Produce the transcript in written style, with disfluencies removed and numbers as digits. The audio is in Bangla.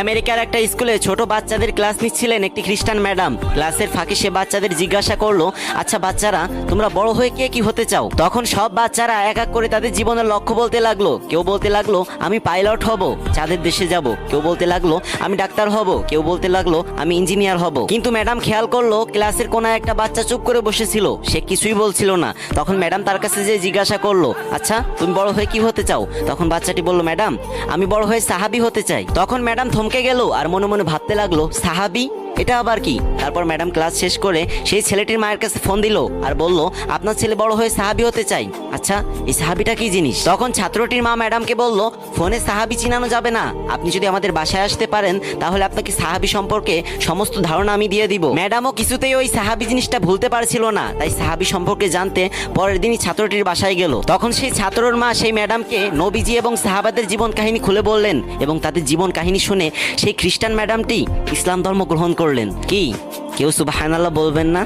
আমেরিকার একটা স্কুলে ছোট বাচ্চাদের ক্লাস নিচ্ছিলেন একটি খ্রিস্টান ম্যাডাম। ক্লাসের ফাঁকে সে বাচ্চাদের জিজ্ঞাসা করলো, আচ্ছা বাচ্চারা, তোমরা বড় হয়ে কে কি হতে চাও? তখন সব বাচ্চারা এক এক করে তাদের জীবনের লক্ষ্য বলতে লাগলো। কেউ বলতে লাগলো আমি পাইলট হব, চাঁদের দেশে যাব। কেউ বলতে লাগলো আমি ডাক্তার হব। কেউ বলতে লাগলো আমি ইঞ্জিনিয়ার হব। কিন্তু ম্যাডাম খেয়াল করলো ক্লাসের কোনায় একটা বাচ্চা চুপ করে বসেছিল, সে কিছুই বলছিল না। তখন ম্যাডাম তার কাছে যে জিজ্ঞাসা করলো, আচ্ছা তুমি বড় হয়ে কি হতে চাও? তখন বাচ্চাটি বলল, ম্যাডাম আমি বড় হয়ে সাহাবী হতে চাই। তখন ম্যাডাম থমকে গেল আর মনে মনে ভাবতে লাগলো, সাহাবী, এটা আবার কি? তারপর ম্যাডাম ক্লাস শেষ করে সেই ছেলেটির মায়ের কাছে ফোন দিল আর বলল, আপনার ছেলে বড় হয়ে সাহাবী হতে চাই। আচ্ছা এই সাহাবীটা কি জিনিস? তখন ছাত্রটির মা ম্যাডামকে বলল, ফোনে সাহাবী চিনানো যাবে না, আপনি যদি আমাদের বাসায় আসতে পারেন তাহলে আপনাকে সাহাবী সম্পর্কে সমস্ত ধারণা আমি দিয়ে দিব। ম্যাডামও কিছুতেই ওই সাহাবী জিনিসটা ভুলতে পারছিল না, তাই সাহাবী সম্পর্কে জানতে পরের দিনই ছাত্রটির বাসায় গেল। তখন সেই ছাত্রর মা সেই ম্যাডামকে নবীজি এবং সাহাবাদের জীবন কাহিনী খুলে বললেন এবং তাদের জীবন কাহিনী শুনে সেই খ্রিস্টান ম্যাডামটি ইসলাম ধর্ম গ্রহণ করলেন। কি কেউ সুবহানাল্লাহ বলবেন না?